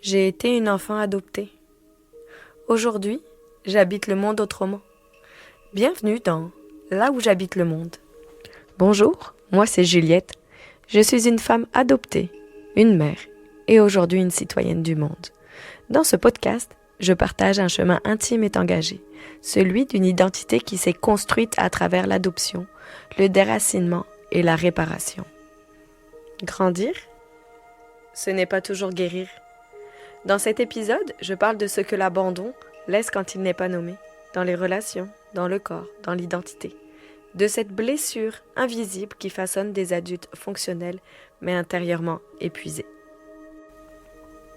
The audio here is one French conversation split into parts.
J'ai été une enfant adoptée. Aujourd'hui, j'habite le monde autrement. Bienvenue dans Là où j'habite le monde. Bonjour, moi c'est Juliette. Je suis une femme adoptée, une mère et aujourd'hui une citoyenne du monde. Dans ce podcast, je partage un chemin intime et engagé, celui d'une identité qui s'est construite à travers l'adoption, le déracinement et la réparation. Grandir, ce n'est pas toujours guérir. Dans cet épisode, je parle de ce que l'abandon laisse quand il n'est pas nommé, dans les relations, dans le corps, dans l'identité, de cette blessure invisible qui façonne des adultes fonctionnels mais intérieurement épuisés.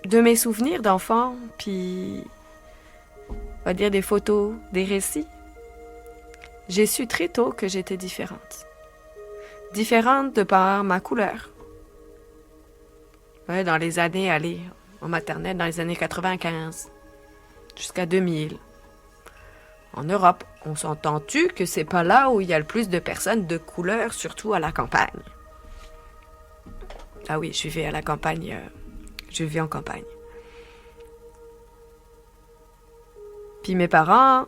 De mes souvenirs d'enfant, puis on va dire des photos, des récits, j'ai su très tôt que j'étais différente. Différente de par ma couleur. Ouais, dans les années, en maternelle, dans les années 95, jusqu'à 2000. En Europe, on s'entend-tu que c'est pas là où il y a le plus de personnes de couleur, surtout à la campagne? Ah oui, je vivais à la campagne, je vis en campagne. Puis mes parents,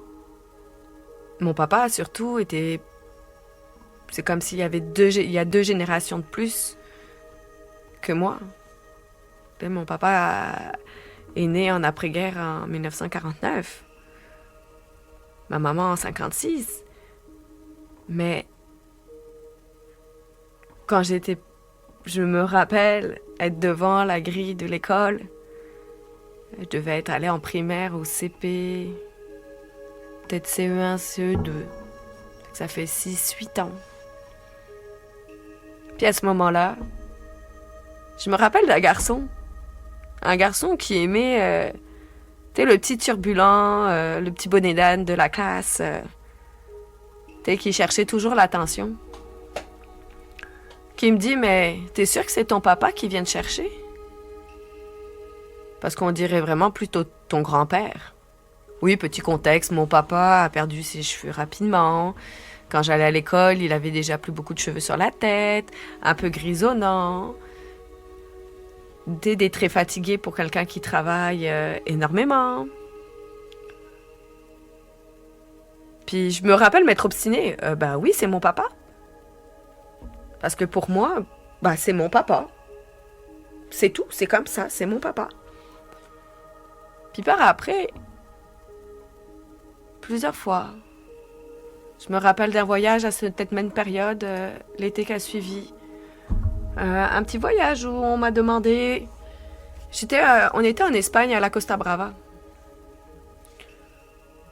mon papa surtout, était... C'est comme s'il y avait il y a 2 générations de plus que moi. Puis mon papa est né en après-guerre en 1949. Ma maman en 56. Mais quand je me rappelle être devant la grille de l'école. Je devais être allée en primaire au CP, peut-être CE1, CE2. Ça fait 6-8 ans. Puis à ce moment-là, je me rappelle d'un garçon. Un garçon qui aimait, tu sais, le petit turbulent, le petit bonnet d'âne de la classe. Tu sais, qui cherchait toujours l'attention. Qui me dit, mais t'es sûr que c'est ton papa qui vient te chercher? Parce qu'on dirait vraiment plutôt ton grand-père. Oui, petit contexte, mon papa a perdu ses cheveux rapidement. Quand j'allais à l'école, il avait déjà plus beaucoup de cheveux sur la tête, un peu grisonnant. Des traits fatigués pour quelqu'un qui travaille énormément. Puis je me rappelle m'être obstinée. Ben oui, c'est mon papa. Parce que pour moi, c'est mon papa. C'est tout, c'est comme ça, c'est mon papa. Puis par après, plusieurs fois, je me rappelle d'un voyage à cette même période, l'été qui a suivi. Un petit voyage où on m'a demandé... on était en Espagne, à la Costa Brava.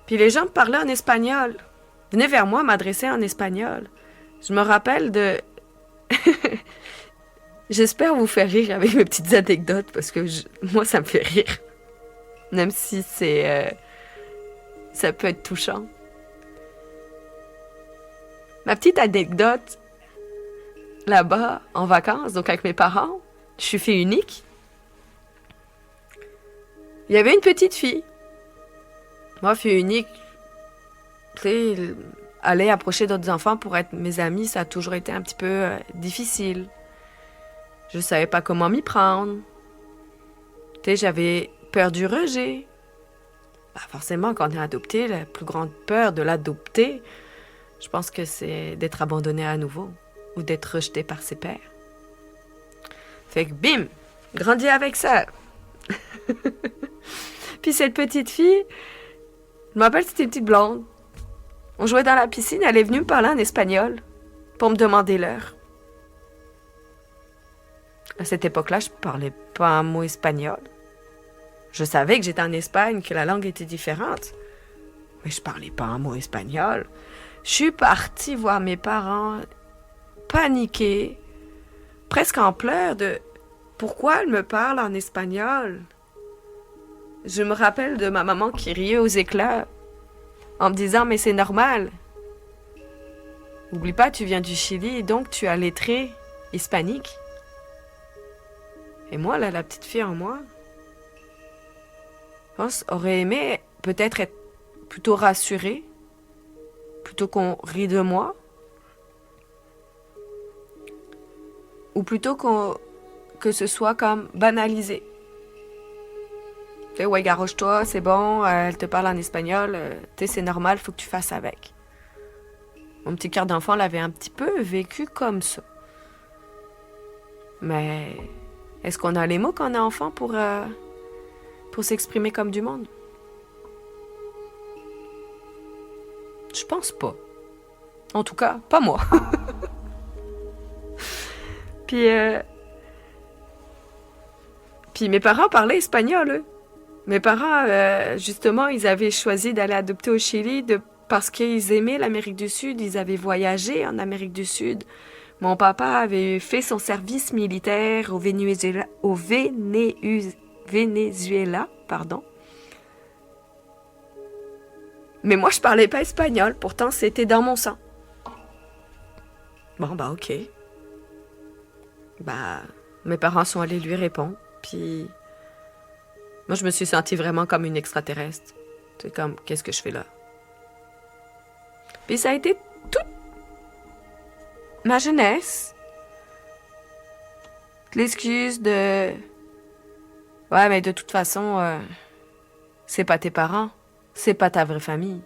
Puis les gens me parlaient en espagnol. Venaient vers moi, m'adressaient en espagnol. Je me rappelle de... J'espère vous faire rire avec mes petites anecdotes, parce que moi, ça me fait rire. Même si ça peut être touchant. Ma petite anecdote, là-bas, en vacances, donc avec mes parents, je suis fille unique. Il y avait une petite fille. Moi, fille unique, tu sais, aller approcher d'autres enfants pour être mes amis, ça a toujours été un petit peu difficile. Je savais pas comment m'y prendre. Tu sais, j'avais peur du rejet. Forcément, quand on est adopté, la plus grande peur de l'adopter, je pense que c'est d'être abandonné à nouveau ou d'être rejeté par ses pairs. Fait que bim, grandi avec ça. Puis cette petite fille, je me rappelle, c'était une petite blonde. On jouait dans la piscine, elle est venue me parler en espagnol pour me demander l'heure. À cette époque-là, je parlais pas un mot espagnol. Je savais que j'étais en Espagne, que la langue était différente. Mais je parlais pas un mot espagnol. Je suis partie voir mes parents, paniqués, presque en pleurs de pourquoi elle me parle en espagnol. Je me rappelle de ma maman qui riait aux éclats en me disant mais c'est normal. Oublie pas, tu viens du Chili, donc tu as les traits hispaniques. Et moi, là, la petite fille en moi, je pense, aurait aimé peut-être être plutôt rassurée, plutôt qu'on rit de moi, ou plutôt que ce soit comme banalisé. Tu sais, ouais, garoche-toi, c'est bon, elle te parle en espagnol, tu sais, c'est normal, faut que tu fasses avec. Mon petit cœur d'enfant l'avait un petit peu vécu comme ça. Mais est-ce qu'on a les mots quand on est enfant pour s'exprimer comme du monde? Je pense pas. En tout cas, pas moi. Puis, puis mes parents parlaient espagnol, eux. Mes parents, justement, ils avaient choisi d'aller adopter au Chili parce qu'ils aimaient l'Amérique du Sud. Ils avaient voyagé en Amérique du Sud. Mon papa avait fait son service militaire Venezuela, pardon. Mais moi, je parlais pas espagnol. Pourtant, c'était dans mon sang. Bon, bah, ok. Bah, mes parents sont allés lui répondre. Puis, moi, je me suis sentie vraiment comme une extraterrestre. C'est comme, qu'est-ce que je fais là? Puis ça a été toute ma jeunesse. L'excuse de... Ouais, mais de toute façon, c'est pas tes parents. C'est pas ta vraie famille.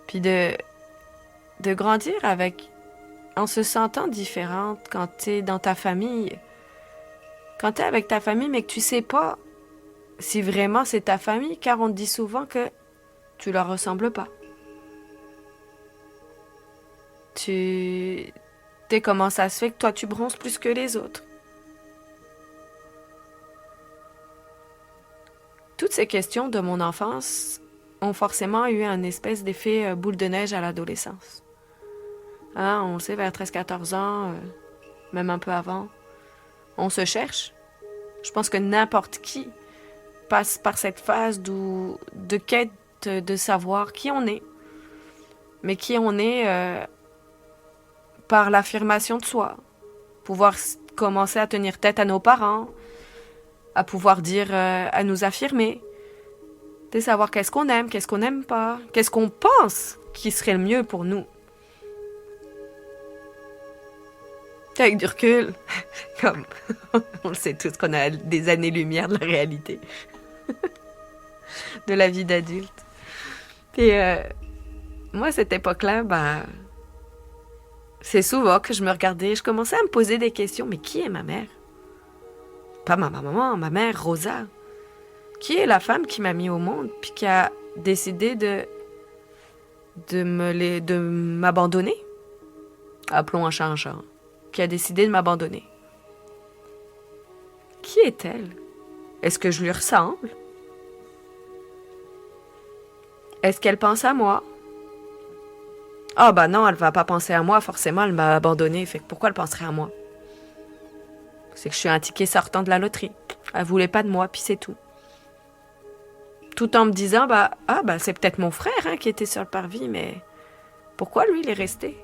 Puis de grandir en se sentant différente quand t'es dans ta famille. Quand t'es avec ta famille, mais que tu sais pas si vraiment c'est ta famille, car on te dit souvent que tu leur ressembles pas. T'es comment ça se fait que toi tu bronzes plus que les autres? Toutes ces questions de mon enfance ont forcément eu un espèce d'effet boule de neige à l'adolescence. Hein, on le sait, vers 13-14 ans, même un peu avant, on se cherche. Je pense que n'importe qui passe par cette phase de quête de savoir qui on est. Mais qui on est par l'affirmation de soi. Pouvoir commencer à tenir tête à nos parents, à pouvoir dire, à nous affirmer. De savoir qu'est-ce qu'on aime, qu'est-ce qu'on n'aime pas, qu'est-ce qu'on pense qui serait le mieux pour nous. Avec du recul, comme on le sait tous qu'on a des années-lumière de la réalité, de la vie d'adulte. Puis moi, à cette époque-là, c'est souvent que je me regardais, je commençais à me poser des questions. Mais qui est ma mère? Pas ma maman, ma mère, Rosa. Qui est la femme qui m'a mis au monde, puis qui a décidé de m'abandonner? Appelons un chat un chat. Qui a décidé de m'abandonner. Qui est-elle? Est-ce que je lui ressemble? Est-ce qu'elle pense à moi? Ah bah non, elle va pas penser à moi, forcément, elle m'a abandonné, fait que pourquoi elle penserait à moi? C'est que je suis un ticket sortant de la loterie. Elle voulait pas de moi, puis c'est tout. Tout en me disant, c'est peut-être mon frère qui était sur le parvis, mais pourquoi lui, il est resté?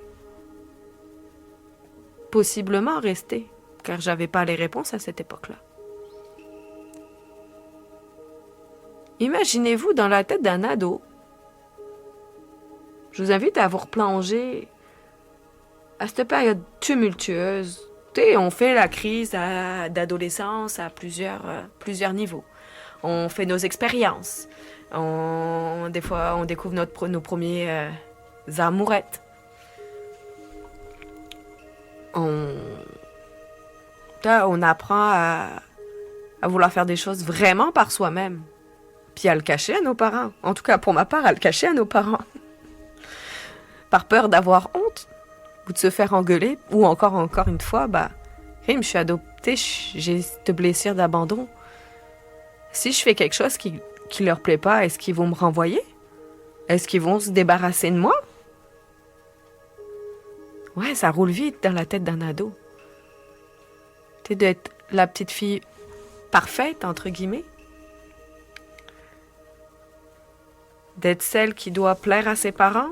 Possiblement resté, car j'avais pas les réponses à cette époque-là. Imaginez-vous dans la tête d'un ado. Je vous invite à vous replonger à cette période tumultueuse. Tu sais, on fait la crise d'adolescence à plusieurs niveaux. On fait nos expériences. Des fois, on découvre nos premiers amourettes. On apprend à vouloir faire des choses vraiment par soi-même. Puis à le cacher à nos parents. En tout cas, pour ma part, à le cacher à nos parents. Par peur d'avoir honte ou de se faire engueuler. Ou encore une fois, je suis adoptée, j'ai cette blessure d'abandon. Si je fais quelque chose qui leur plaît pas, est-ce qu'ils vont me renvoyer? Est-ce qu'ils vont se débarrasser de moi? Ouais, ça roule vite dans la tête d'un ado. Tu sais, d'être la petite fille parfaite, entre guillemets. D'être celle qui doit plaire à ses parents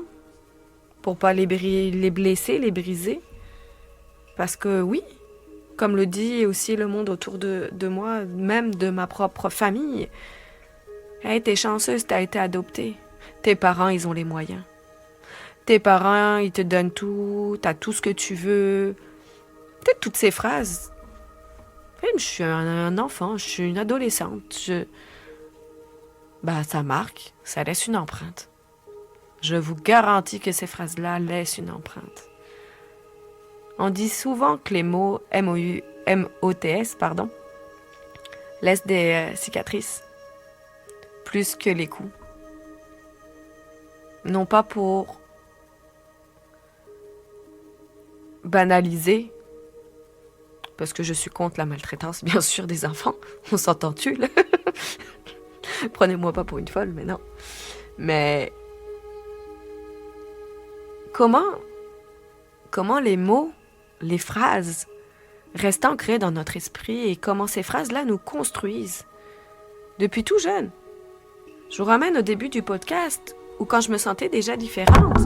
pour pas les blesser, les briser. Parce que oui, comme le dit aussi le monde autour de moi, même de ma propre famille, hey, t'es chanceuse, t'as été adoptée. Tes parents, ils ont les moyens. Tes parents, ils te donnent tout, t'as tout ce que tu veux. Peut-être toutes ces phrases. Même je suis un enfant, je suis une adolescente. Ça marque, ça laisse une empreinte. Je vous garantis que ces phrases-là laissent une empreinte. On dit souvent que les mots MOTS, laissent des cicatrices, plus que les coups. Non pas pour banaliser, parce que je suis contre la maltraitance, bien sûr, des enfants. On s'entend-tu, là? Prenez-moi pas pour une folle, mais non. Mais comment les mots, les phrases restent ancrées dans notre esprit et comment ces phrases-là nous construisent depuis tout jeune. Je vous ramène au début du podcast où quand je me sentais déjà différente,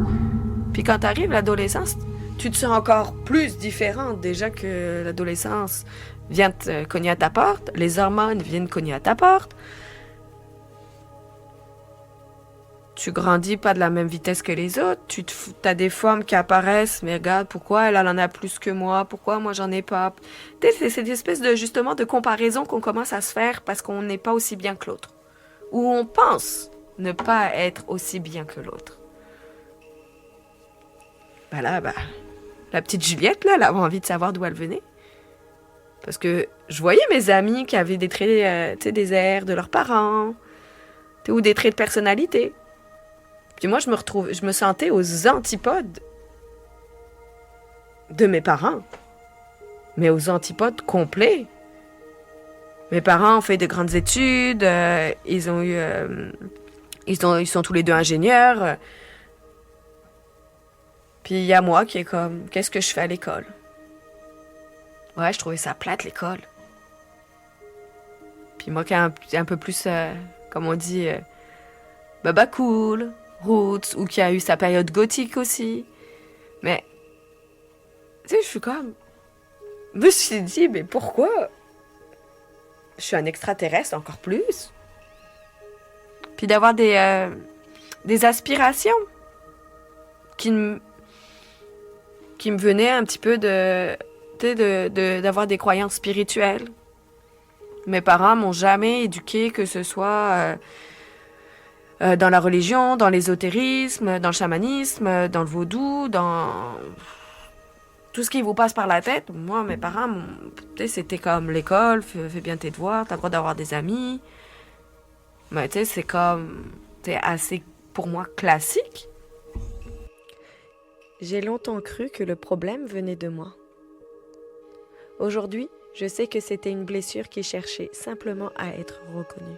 puis quand arrive l'adolescence, tu te sens encore plus différente déjà que l'adolescence vient te cogner à ta porte, les hormones viennent cogner à ta porte. Tu grandis pas de la même vitesse que les autres, t'as des formes qui apparaissent, mais regarde, pourquoi elle en a plus que moi, pourquoi moi j'en ai pas. C'est cette espèce justement de comparaison qu'on commence à se faire parce qu'on n'est pas aussi bien que l'autre. Ou on pense ne pas être aussi bien que l'autre. La petite Juliette, là, elle avait envie de savoir d'où elle venait. Parce que je voyais mes amis qui avaient des traits, des airs de leurs parents, ou des traits de personnalité. Puis moi, je me sentais aux antipodes de mes parents. Mais aux antipodes complets. Mes parents ont fait de grandes études, ils sont tous les deux ingénieurs. Puis il y a moi qui est comme, qu'est-ce que je fais à l'école? Ouais, je trouvais ça plate, l'école. Puis moi qui est un peu plus, comme on dit, baba cool, roots, ou qui a eu sa période gothique aussi. Mais, tu sais, je me suis dit, mais pourquoi? Je suis un extraterrestre encore plus. Puis d'avoir des aspirations qui me venaient un petit peu d'avoir des croyances spirituelles. Mes parents m'ont jamais éduqué, que ce soit dans la religion, dans l'ésotérisme, dans le chamanisme, dans le vaudou, dans tout ce qui vous passe par la tête. Moi, mes parents, c'était comme l'école, fais bien tes devoirs, t'as le droit d'avoir des amis. Mais tu sais, c'est assez, pour moi, classique. J'ai longtemps cru que le problème venait de moi. Aujourd'hui, je sais que c'était une blessure qui cherchait simplement à être reconnue.